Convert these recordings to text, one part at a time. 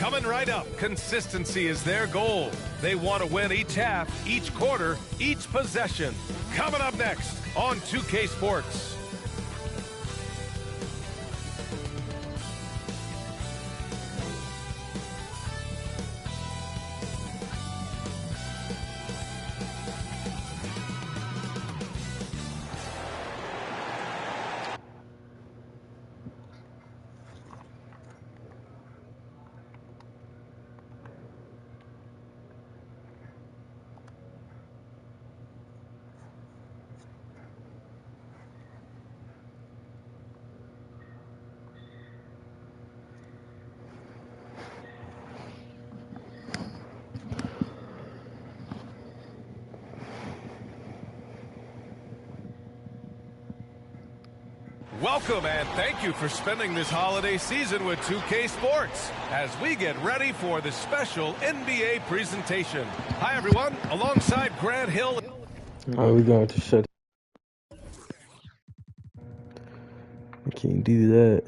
Coming right up, consistency is their goal. They want to win each half, each quarter, each possession. Coming up next on 2K Sports. Welcome and thank you for spending this holiday season with 2K Sports as we get ready for the special NBA presentation. Hi everyone, alongside Grant Hill. Are we going to shut? I can't do that.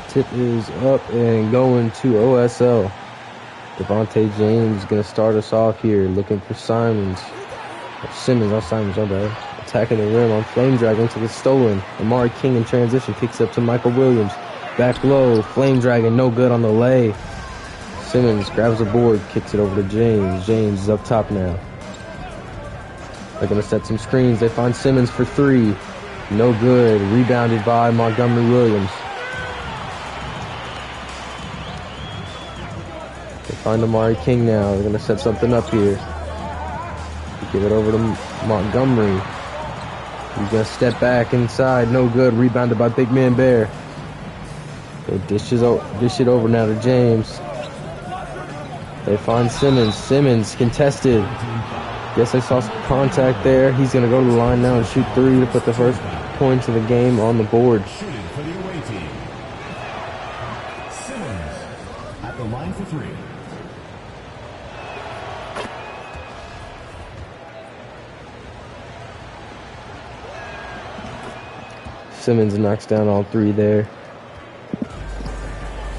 Tip is up and going to OSL. Devontae James is going to start us off here, looking for Simmons, not Simons, my bad. Attacking the rim on Flame Dragon to the stolen. Amari King in transition kicks up to Michael Williams. Back low, Flame Dragon no good on the lay. Simmons grabs the board, kicks it over to James. James is up top now. They're going to set some screens. They find Simmons for three. No good. Rebounded by Montgomery Williams. Find Amari King now. They're going to set something up here. Give it over to Montgomery. He's going to step back inside. No good. Rebounded by Big Man Bear. They dish it over now to James. They find Simmons. Simmons contested. Guess they saw some contact there. He's going to go to the line now and shoot three to put the first points of the game on the board. Shooting for the away team. Simmons at the line for three. Simmons knocks down all three there.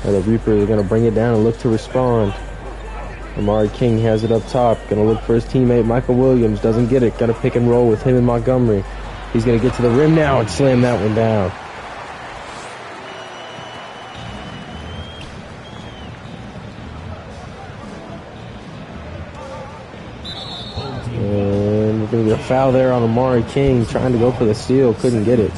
Now the Reapers are going to bring it down and look to respond. Amari King has it up top. Going to look for his teammate Michael Williams. Doesn't get it. Got to pick and roll with him and Montgomery. He's going to get to the rim now and slam that one down. And we're going to get a foul there on Amari King. Trying to go for the steal. Couldn't get it.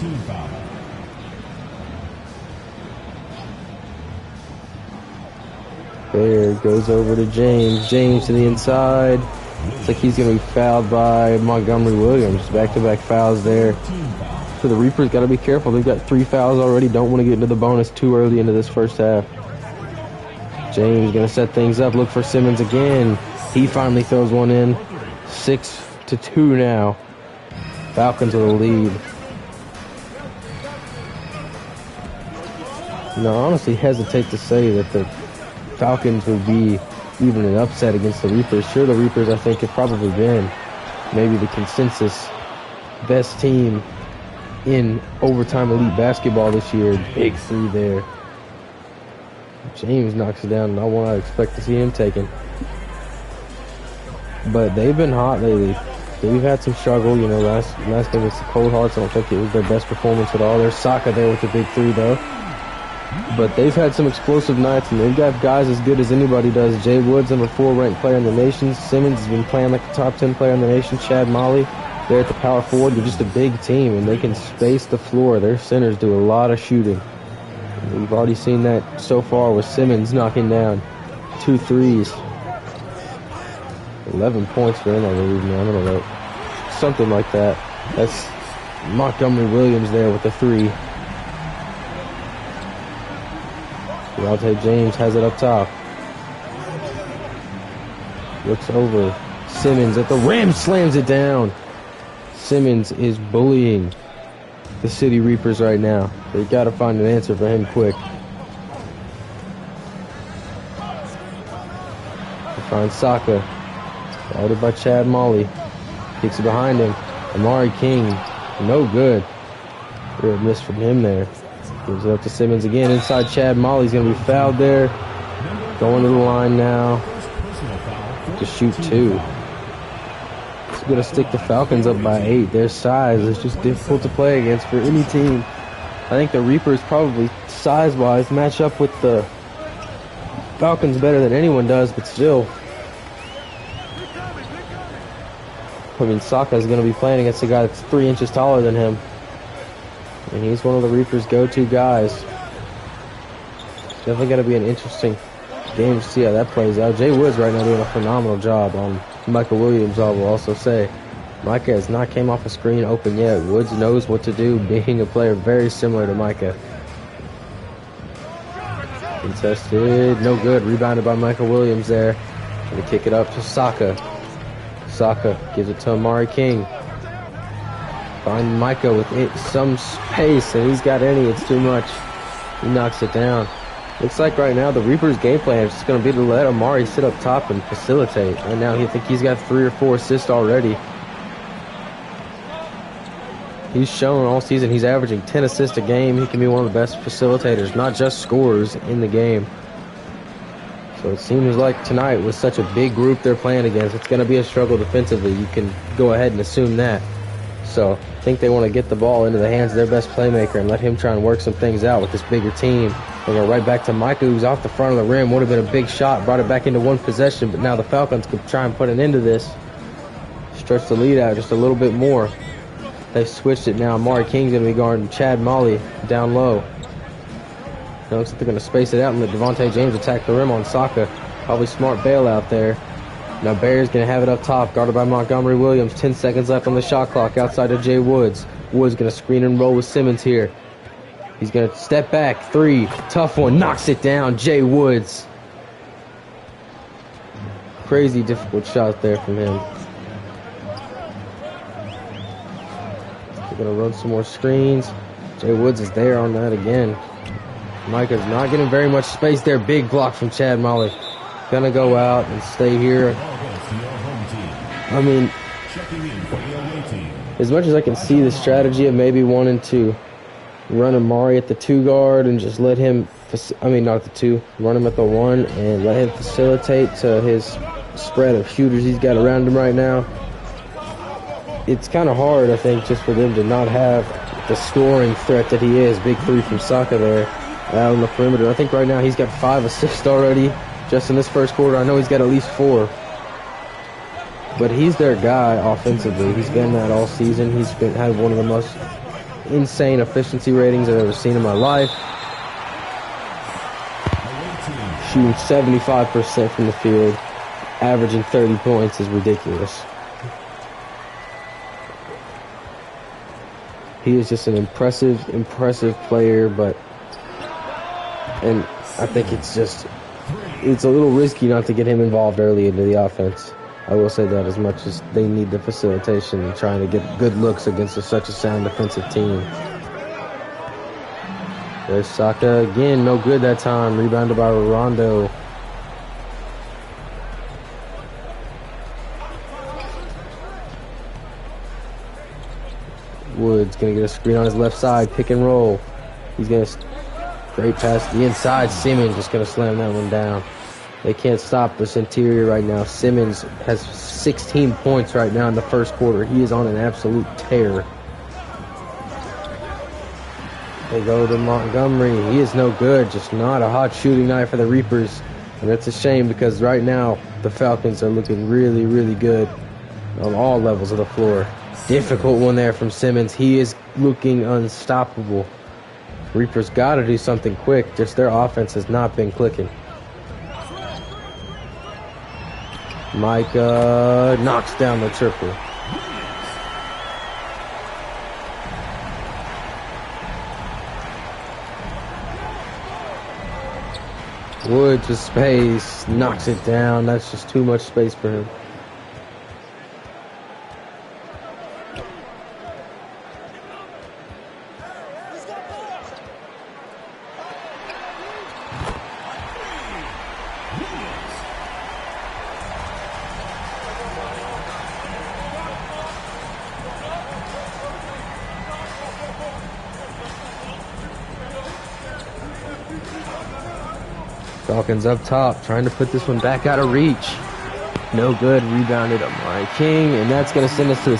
There goes over to James. James to the inside. Looks like he's going to be fouled by Montgomery Williams. Back-to-back fouls there. So the Reapers got to be careful. They've got 3 fouls already. Don't want to get into the bonus too early into this first half. James going to set things up. Look for Simmons again. He finally throws one in. 6-2 now. Falcons with a lead. Now, I honestly hesitate to say that the Falcons would be even an upset against the Reapers. Sure, the Reapers, I think, have probably been maybe the consensus best team in overtime elite basketball this year. Big three there. James knocks it down, and not one I expect to see him taken. But they've been hot lately. They've had some struggle, you know, last game against the Cold Hearts. I don't think it was their best performance at all. There's Saka there with the big three, though. But they've had some explosive nights, and they've got guys as good as anybody does. Jay Woods, number 4 ranked player in the nation. Simmons has been playing like the top 10 player in the nation. Chad Molly, they're at the power forward. They're just a big team, and they can space the floor. Their centers do a lot of shooting. And we've already seen that so far with Simmons knocking down 2 threes. 11 points for him, I believe, man. I don't know. Something like that. That's Montgomery Williams there with the 3. Devontae James has it up top. Looks over. Simmons at the rim, slams it down. Simmons is bullying the City Reapers right now. They got to find an answer for him quick. Finds Saka. Guarded by Chad Molly. Kicks it behind him. Amari King. No good. Real miss from him there. Gives it up to Simmons again. Inside Chad Molly's going to be fouled there. Going to the line now. To shoot 2. It's going to stick the Falcons up by 8. Their size is just difficult to play against for any team. I think the Reapers probably size-wise match up with the Falcons better than anyone does, but still. I mean, Saka's going to be playing against a guy that's 3 inches taller than him. And he's one of the Reapers' go-to guys. Definitely going to be an interesting game to see how that plays out. Jay Woods right now doing a phenomenal job on Michael Williams, I will also say. Micah has not came off a screen open yet. Woods knows what to do, being a player very similar to Micah. Contested, no good. Rebounded by Michael Williams there. Going to kick it up to Saka. Saka gives it to Amari King. Find Micah with some space, and he's got any. It's too much. He knocks it down. Looks like right now the Reapers' game plan is just going to be to let Amari sit up top and facilitate. Right now, I think he's got 3 or 4 assists already. He's shown all season he's averaging 10 assists a game. He can be one of the best facilitators, not just scorers, in the game. So it seems like tonight, with such a big group they're playing against, it's going to be a struggle defensively. You can go ahead and assume that. So I think they want to get the ball into the hands of their best playmaker and let him try and work some things out with this bigger team. They go right back to Micah, who's off the front of the rim. Would have been a big shot, brought it back into one possession, but now the Falcons could try and put an end to this. Stretch the lead out just a little bit more. They've switched it now. Amari King's going to be guarding Chad Molly down low. It looks like they're going to space it out and let Devontae James attack the rim on Saka. Probably smart bailout there. Now Bear's going to have it up top, guarded by Montgomery Williams. 10 seconds left on the shot clock outside of Jay Woods. Woods going to screen and roll with Simmons here. He's going to step back. 3. Tough one. Knocks it down. Jay Woods. Crazy difficult shot there from him. They're going to run some more screens. Jay Woods is there on that again. Micah's not getting very much space there. Big block from Chad Molly. Gonna go out and stay here. I mean, as much as I can see the strategy of maybe wanting to run Amari at the 2 guard and just let him, not at the 2, run him at the 1 and let him facilitate to his spread of shooters he's got around him right now. It's kind of hard, I think, just for them to not have the scoring threat that he is. Big 3 from Saka there out on the perimeter. I think right now he's got 5 assists already just in this first quarter. I know he's got at least 4. But he's their guy offensively. He's been that all season. He's had one of the most insane efficiency ratings I've ever seen in my life. Shooting 75% from the field, averaging 30 points is ridiculous. He is just an impressive player, and I think it's a little risky not to get him involved early into the offense. I will say that, as much as they need the facilitation and trying to get good looks against such a sound defensive team. There's Saka again, no good that time. Rebounded by Rondo. Woods gonna get a screen on his left side, pick and roll. He's gonna great pass to the inside. Simmons just gonna slam that one down. They can't stop this interior right now. Simmons has 16 points right now in the first quarter. He is on an absolute tear. They go to Montgomery. He is no good. Just not a hot shooting night for the Reapers. And that's a shame, because right now the Falcons are looking really, really good on all levels of the floor. Difficult one there from Simmons. He is looking unstoppable. Reapers got to do something quick. Just their offense has not been clicking. Micah knocks down the triple. Woods with space, knocks it down. That's just too much space for him. Falcons up top, trying to put this one back out of reach. No good. Rebounded Amari King, and that's going to send us to the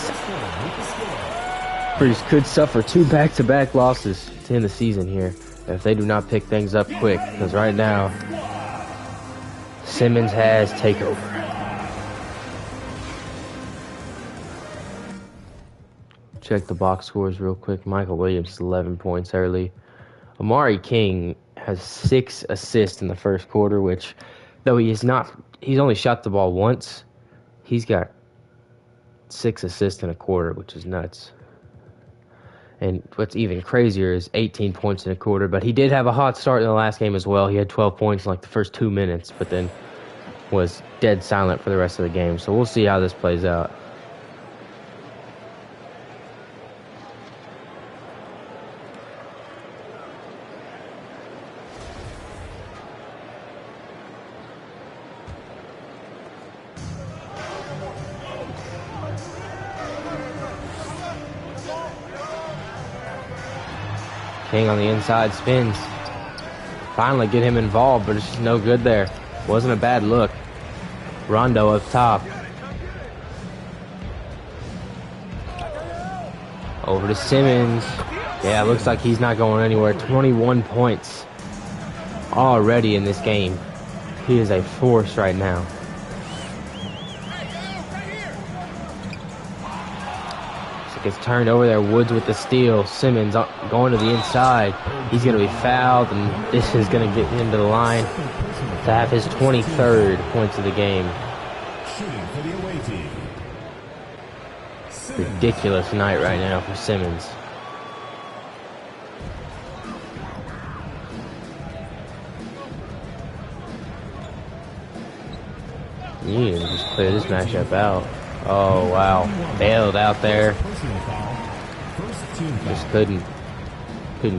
Raptors. Could suffer 2 back-to-back losses to end the season here if they do not pick things up quick, because right now Simmons has takeover. Check the box scores real quick. Michael Williams is 11 points early. Amari King has 6 assists in the first quarter, which, though he's only shot the ball once, he's got 6 assists in a quarter, which is nuts. And what's even crazier is 18 points in a quarter, but he did have a hot start in the last game as well. He had 12 points in like the first 2 minutes, but then was dead silent for the rest of the game. So we'll see how this plays out. King on the inside spins. Finally get him involved, but it's just no good there. Wasn't a bad look. Rondo up top. Over to Simmons. Yeah, looks like he's not going anywhere. 21 points already in this game. He is a force right now. Gets turned over there. Woods with the steal. Simmons going to the inside. He's going to be fouled, and this is going to get him to the line to have his 23rd points of the game. Ridiculous night right now for Simmons. You need to just clear this matchup out. Oh, wow. Bailed out there. Just couldn't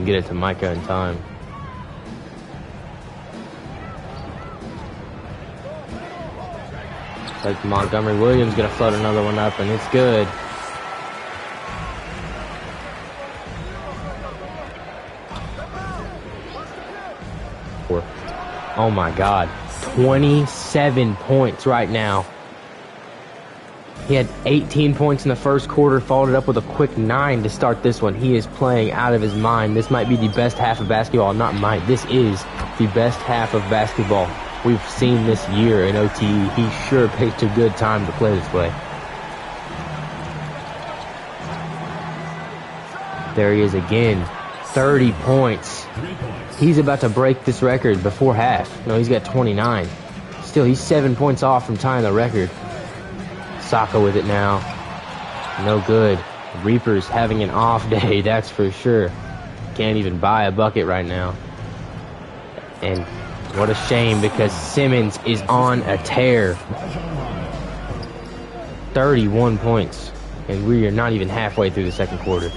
get it to Micah in time. Looks like Montgomery Williams going to float another one up, and it's good. Oh, my God. 27 points right now. He had 18 points in the first quarter, followed it up with a quick 9 to start this one. He is playing out of his mind. This might be the best half of basketball. This is the best half of basketball we've seen this year in OTE. He sure picked a good time to play this way. There he is again. 30 points. He's about to break this record before half. No, he's got 29. Still, he's 7 points off from tying the record. Saka with it now. No good. Reaper's having an off day, that's for sure. Can't even buy a bucket right now. And what a shame, because Simmons is on a tear. 31 points. And we are not even halfway through the second quarter.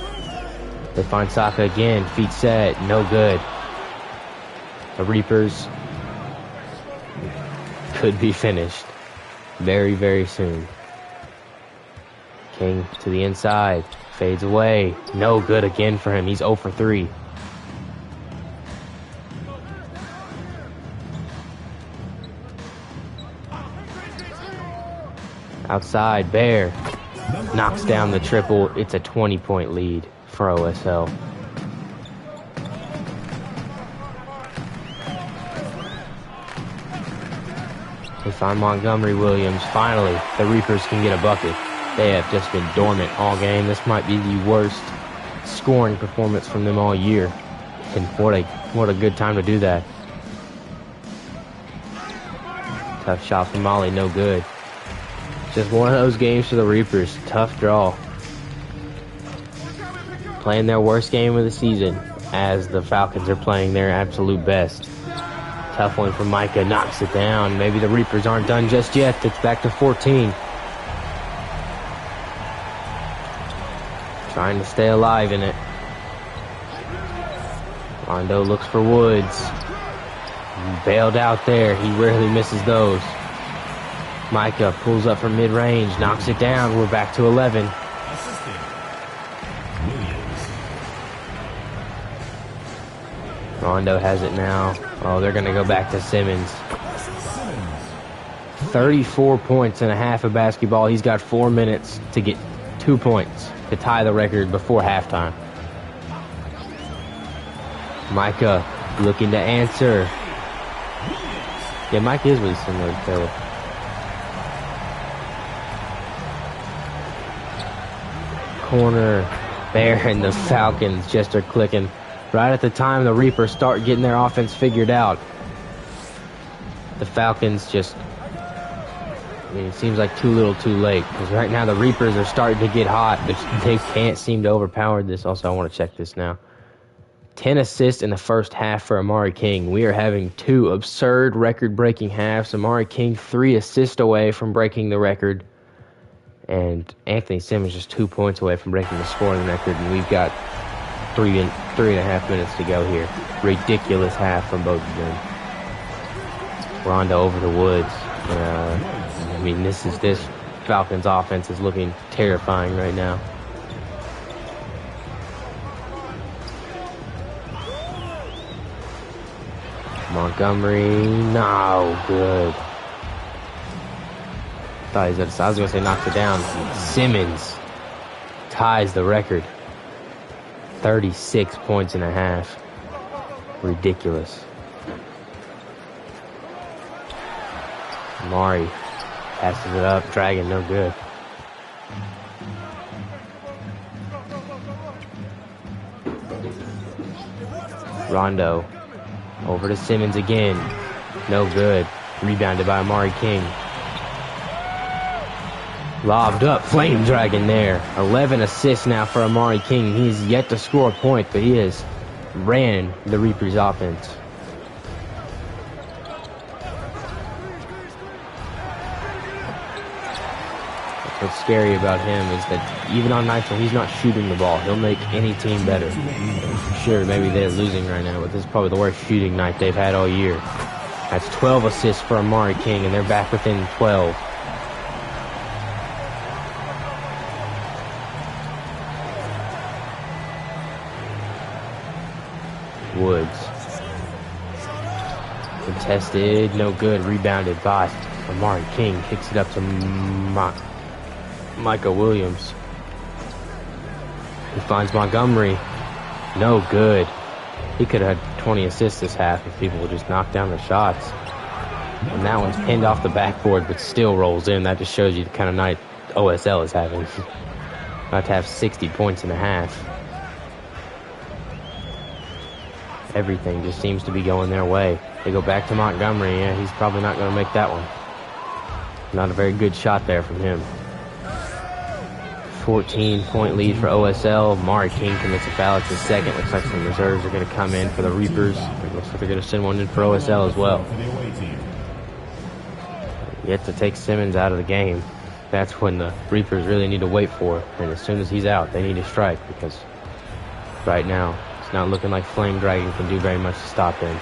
They find Saka again. Feet set. No good. The Reapers could be finished very, very soon. King to the inside. Fades away. No good again for him. He's 0 for 3. Outside, Bear knocks down the triple. It's a 20-point lead for OSL. They find Montgomery Williams. Finally, the Reapers can get a bucket. They have just been dormant all game. This might be the worst scoring performance from them all year. And what a good time to do that. Tough shot from Molly, no good. Just one of those games for the Reapers. Tough draw. Playing their worst game of the season as the Falcons are playing their absolute best. Tough one from Micah. Knocks it down. Maybe the Reapers aren't done just yet. It's back to 14. Trying to stay alive in it. Rondo looks for Woods. Bailed out there. He rarely misses those. Micah pulls up from mid-range. Knocks it down. We're back to 11. Rondo has it now. Oh, they're going to go back to Simmons. 34 points and a half of basketball. He's got 4 minutes to get 2 points to tie the record before halftime. Micah looking to answer. Yeah, Mike is really similar to Caleb. Corner there, and the Falcons just are clicking. Right at the time the Reapers start getting their offense figured out. The Falcons just, I mean, it seems like too little too late. Because right now the Reapers are starting to get hot. They can't seem to overpower this. Also, I want to check this now. 10 assists in the first half for Amari King. We are having 2 absurd record-breaking halves. Amari King 3 assists away from breaking the record. And Anthony Simmons just 2 points away from breaking the scoring record. And we've got 3.5 minutes to go here. Ridiculous half from both of them. Rondo over the Woods. I mean, this Falcons offense is looking terrifying right now. Montgomery, no good. I was going to say knocks it down. Simmons ties the record. 36 points and a half. Ridiculous. Amari passes it up. Dragon, no good. Rondo. Over to Simmons again. No good. Rebounded by Amari King. Lobbed up. Flame Dragon there. 11 assists now for Amari King. He's yet to score a point, but he has ran the Reapers offense. What's scary about him is that even on nights when he's not shooting the ball, he'll make any team better. Sure, maybe they're losing right now, but this is probably the worst shooting night they've had all year. That's 12 assists for Amari King, and they're back within 12. Woods. Contested, no good. Rebounded by Amari King. Kicks it up to Micah Williams. He finds Montgomery. No good. He could have had 20 assists this half if people would just knock down the shots. And that one's pinned off the backboard but still rolls in. That just shows you the kind of night OSL is having. About to have 60 points and a half. Everything just seems to be going their way. They go back to Montgomery. Yeah, he's probably not going to make that one. Not a very good shot there from him. 14-point lead for OSL. Amari King commits a foul. It's his second. Looks like some reserves are going to come in for the Reapers. It looks like they're going to send one in for OSL as well. Yet to take Simmons out of the game. That's when the Reapers really need to wait for. And as soon as he's out, they need to strike, because right now it's not looking like Flame Dragon can do very much to stop him.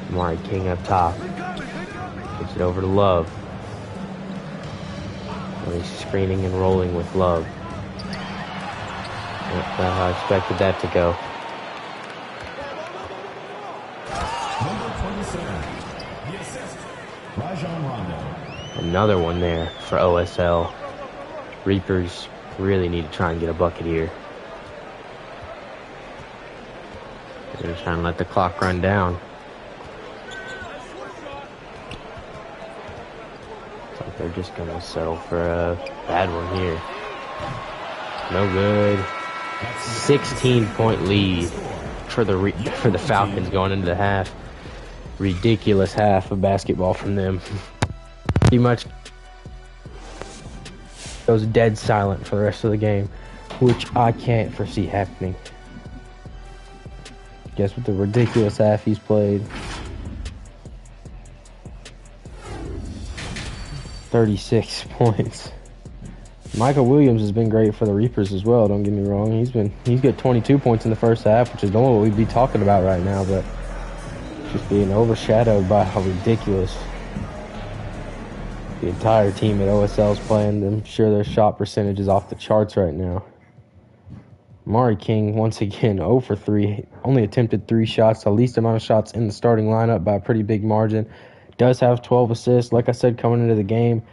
Amari King up top. Gives it over to Love. And he's screening and rolling with Love. Not how I expected that to go. Another one there for OSL. Reapers really need to try and get a bucket here. They're going to try and let the clock run down. They're just going to settle for a bad one here. No good. 16-point lead for the Falcons going into the half. Ridiculous half of basketball from them. Pretty much goes dead silent for the rest of the game, which I can't foresee happening. Guess with the ridiculous half he's played. 36 points. Michael Williams has been great for the Reapers as well, don't get me wrong. He's got 22 points in the first half, which is not what we'd be talking about right now, but just being overshadowed by how ridiculous The entire team at OSL is playing. I'm sure their shot percentage is off the charts right now. Amari King, once again, 0 for 3. Only attempted 3 shots, the least amount of shots in the starting lineup by a pretty big margin. Does have 12 assists. Like I said, coming into the game,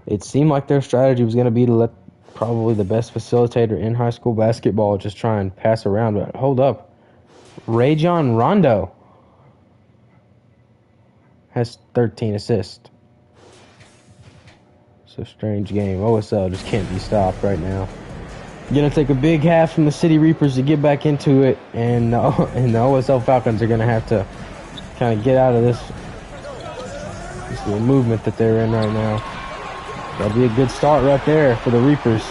it seemed like their strategy was going to be to let probably the best facilitator in high school basketball just try and pass around. But hold up. Rajon Rondo has 13 assists. It's a strange game. OSL just can't be stopped right now. Gonna take a big half from the City Reapers to get back into it, and the OSL Falcons are gonna have to kind of get out of this little movement that they're in right now. That'll be a good start right there for the Reapers.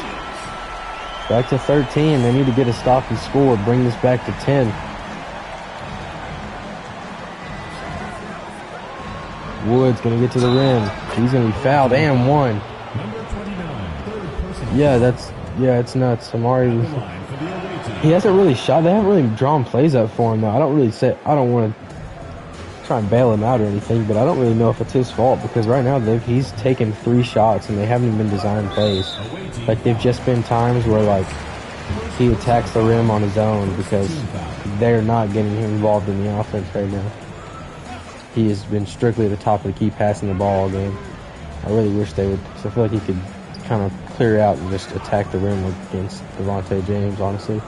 Back to 13. They need to get a stop and score, bring this back to 10. Wood's gonna get to the rim. He's gonna be fouled and one. Yeah, it's nuts. Amari, he hasn't really shot. They haven't really drawn plays up for him though. I don't want to try and bail him out or anything, but I don't really know if it's his fault because right now he's taken 3 shots and they haven't even been designed plays. Like they've just been times where like he attacks the rim on his own because they're not getting him involved in the offense right now. He has been strictly at the top of the key passing the ball all game. I really wish they would, because I feel like he could kind of clear out and just attack the rim against Devontae James, honestly.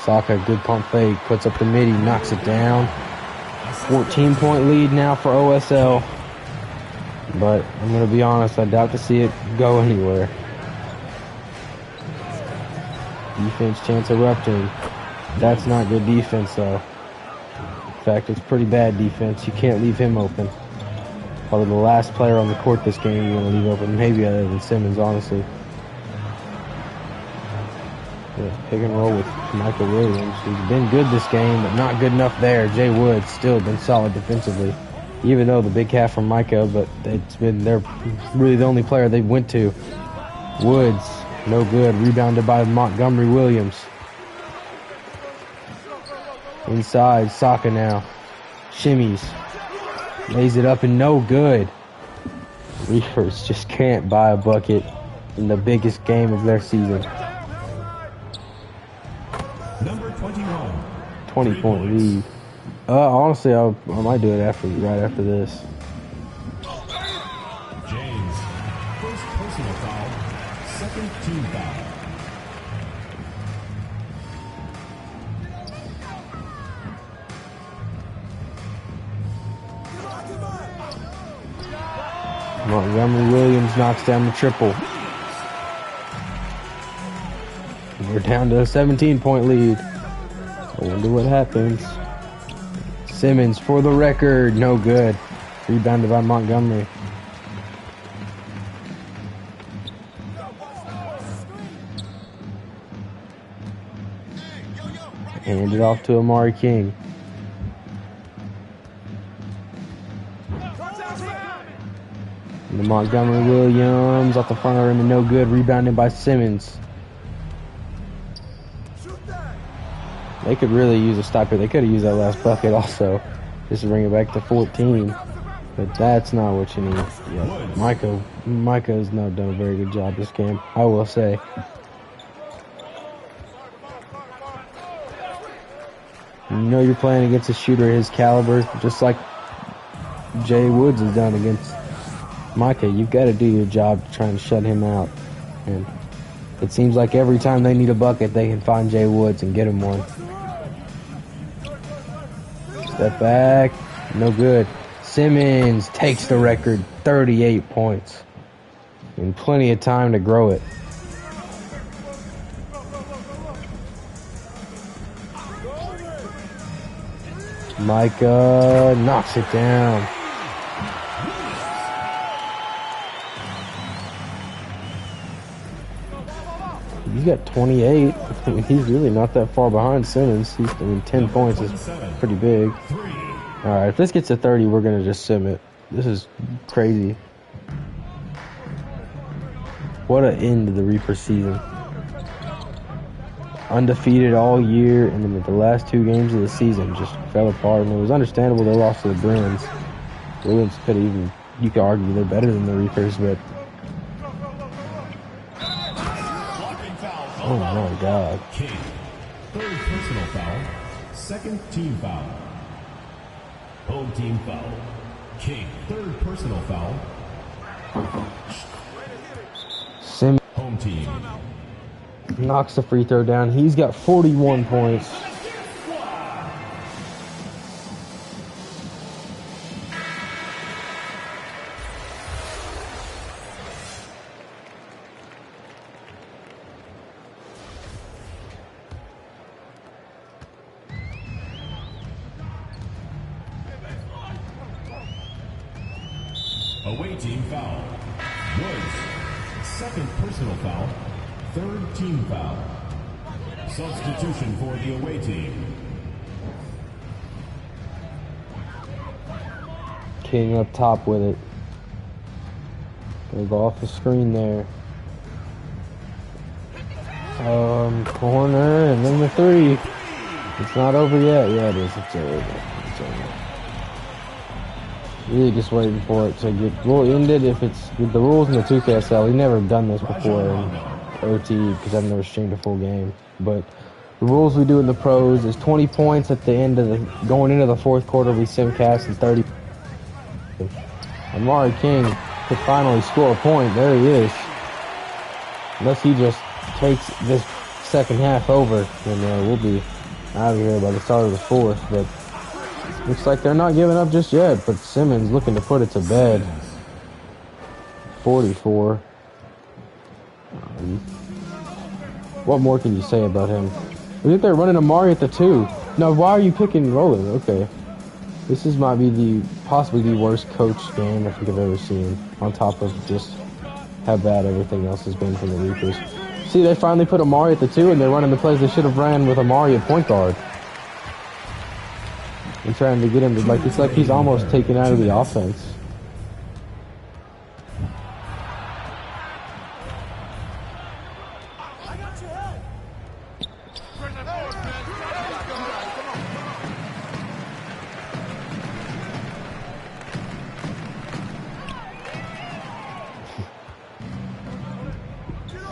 Saka, good pump fake, puts up the midi, knocks it down. 14-point lead now for OSL. But I'm going to be honest, I doubt to see it go anywhere. Defense chance erupting. That's not good defense, though. In fact, it's pretty bad defense. You can't leave him open. Probably the last player on the court this game you want to leave open, maybe other than Simmons, honestly. Yeah, pick and roll with Michael Williams. He's been good this game, but not good enough there. Jay Wood's still been solid defensively. Even though the big half from Micah, but they're really the only player they went to. Woods, no good. Rebounded by Montgomery Williams. Inside, Saka now. Shimmies. Lays it up and no good. Reapers just can't buy a bucket in the biggest game of their season. Number 21. 20-point lead. Honestly, I might do it right after this. James, first personal foul, second team foul. Montgomery Williams knocks down the triple. We're down to a 17-point lead. I wonder what happens. Simmons for the record, no good. Rebounded by Montgomery. Handed off to Amari King. And the Montgomery Williams off the front of the rim and no good. Rebounded by Simmons. They could really use a stop here. They could have used that last bucket also, just to bring it back to 14. But that's not what you need. Yeah, Micah has not done a very good job this game, I will say. You know you're playing against a shooter his caliber, just like Jay Woods has done against Micah. You've got to do your job to try and shut him out. And it seems like every time they need a bucket, they can find Jay Woods and get him one. Step back, no good. Simmons takes the record, 38 points. And plenty of time to grow it. Micah knocks it down. He's got 28. I mean, he's really not that far behind Simmons. 10 points is pretty big. All right, if this gets to 30, we're going to just sim it. This is crazy. What an end to the Reaper season. undefeated all year, and then the last 2 games of the season just fell apart. And it was understandable they lost to the Bruins. Bruins could even, you could argue they're better than the Reapers, but oh my God. King. Third personal foul. Second team foul. Home team foul. King. Third personal foul. Simmons Home team. knocks the free throw down. He's got 41 points. Away team foul. Woods. Second personal foul. Third team foul. Substitution for the away team. King up top with it. Gonna go off the screen there. Corner, and then the 3. It's not over yet. Yeah, it is. It's over. It's over. Really just waiting for it to get ended. If it's with the rules in the 2KSL, we've never done this before in OT because I've never streamed a full game. But the rules we do in the pros is 20 points at the end of the going into the 4th quarter. We simcast and 30. Amari King could finally score a point. There he is. Unless he just takes this second half over, then we'll be out of here by the start of the 4th. But looks like they're not giving up just yet, but Simmons looking to put it to bed. 44. What more can you say about him? I think they're running Amari at the 2. No, why are you picking Roller? Okay. This might be possibly the worst coach game I think I've ever seen, on top of just how bad everything else has been from the Reapers. See, they finally put Amari at the 2, and they're running the plays they should have ran with Amari at point guard. And trying to get him to, it's like he's almost taken out of the offense.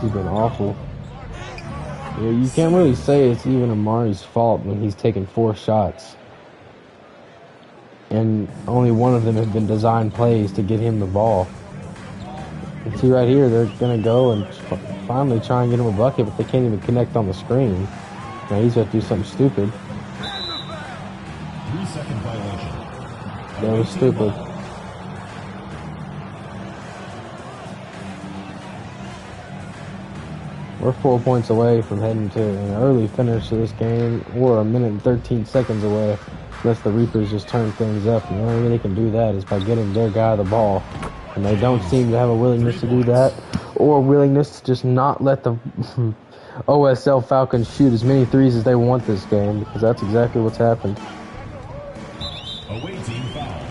He's been awful. Yeah, you can't really say it's even Amari's fault when he's taken 4 shots. And only one of them has been designed plays to get him the ball. And see right here, they're going to go and finally try and get him a bucket, but they can't even connect on the screen. Now he's got to do something stupid. 3-second violation. That was stupid. We're 4 points away from heading to an early finish of this game. We're a minute and 13 seconds away. Unless the Reapers just turn things up. And the only way they can do that is by getting their guy the ball. And they don't seem to have a willingness to do that. Or a willingness to just not let the OSL Falcons shoot as many threes as they want this game. Because that's exactly what's happened. Away team foul.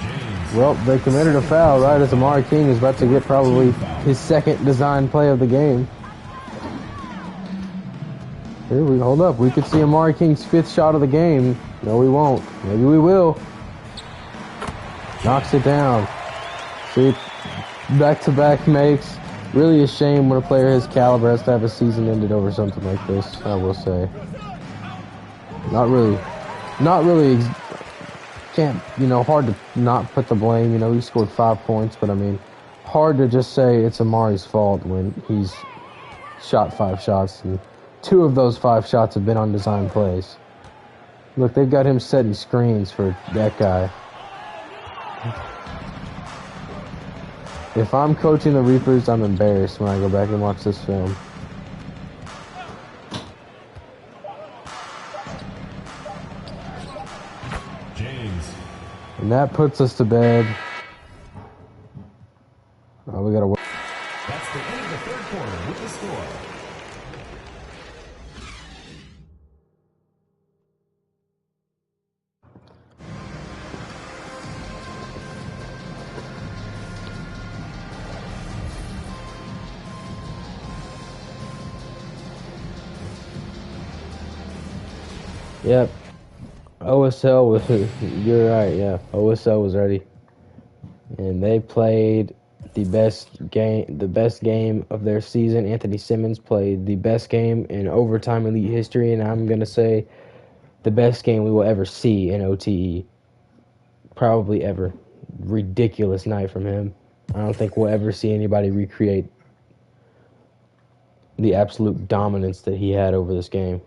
James. Well, they committed a foul right as Amari King is about to get probably his second design play of the game. Here we hold up. We could see Amari King's 5th shot of the game. No, we won't. Maybe we will. Knocks it down. See, back-to-back makes. Really a shame when a player his caliber has to have a season ended over something like this, I will say. Not really. Can't, hard to not put the blame. He scored 5 points, but I mean, hard to just say it's Amari's fault when he's shot 5 shots and 2 of those 5 shots have been on design plays. Look, they've got him setting screens for that guy. If I'm coaching the Reapers, I'm embarrassed when I go back and watch this film. James. And that puts us to bed. Oh, we gotta wait. That's the end of the 3rd quarter with the score. Yep. OSL was, you're right, yeah. OSL was ready. And they played the best game of their season. Anthony Simmons played the best game in overtime elite history, and I'm going to say the best game we will ever see in OTE. Probably ever. Ridiculous night from him. I don't think we'll ever see anybody recreate the absolute dominance that he had over this game.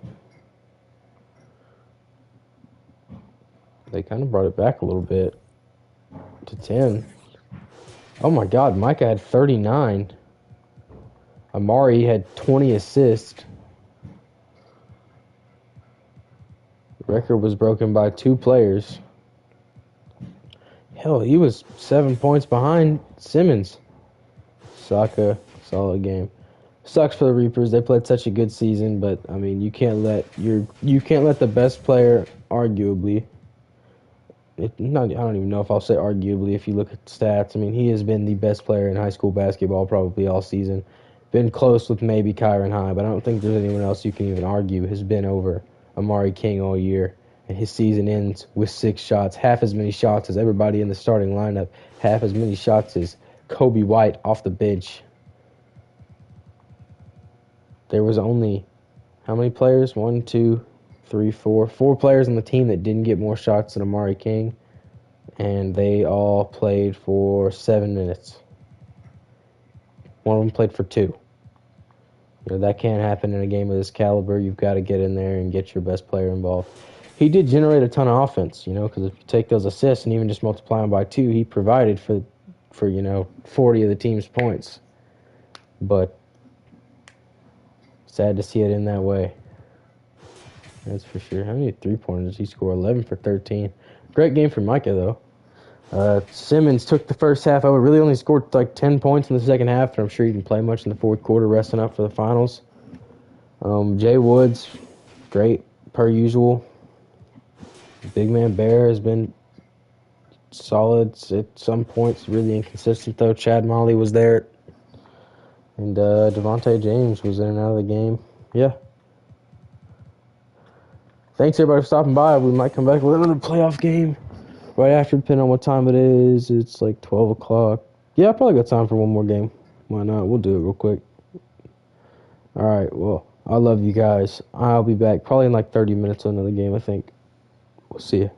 They kind of brought it back a little bit to 10. Oh my God, Micah had 39. Amari had 20 assists. The record was broken by 2 players. Hell, he was 7 points behind Simmons. Saka, solid game. Sucks for the Reapers. They played such a good season, but I mean, you can't let the best player, arguably. I don't even know if I'll say arguably. If you look at stats, I mean, he has been the best player in high school basketball probably all season. Been close with maybe Kyron High, but I don't think there's anyone else you can even argue has been over Amari King all year. And his season ends with 6 shots, half as many shots as everybody in the starting lineup, half as many shots as Kobe White off the bench. There was only, how many players? 1, 2, 3, 4. 4 players on the team that didn't get more shots than Amari King, and they all played for 7 minutes. One of them played for 2. You know, that can't happen in a game of this caliber. You've got to get in there and get your best player involved. He did generate a ton of offense, you know, because if you take those assists and even just multiply them by 2, he provided for 40 of the team's points. But sad to see it in that way. That's for sure. How many 3-pointers did he score? 11 for 13. Great game for Micah, though. Simmons took the first half over. Really only scored like 10 points in the second half, and I'm sure he didn't play much in the fourth quarter, resting up for the finals. Jay Woods, great, per usual. Big man Bear has been solid at some points, really inconsistent, though. Chad Molly was there. And Devontae James was in and out of the game. Yeah. Thanks, everybody, for stopping by. We might come back with another playoff game right after, depending on what time it is. It's like 12 o'clock. Yeah, I probably got time for one more game. Why not? We'll do it real quick. All right, well, I love you guys. I'll be back probably in like 30 minutes on another game, I think. We'll see you.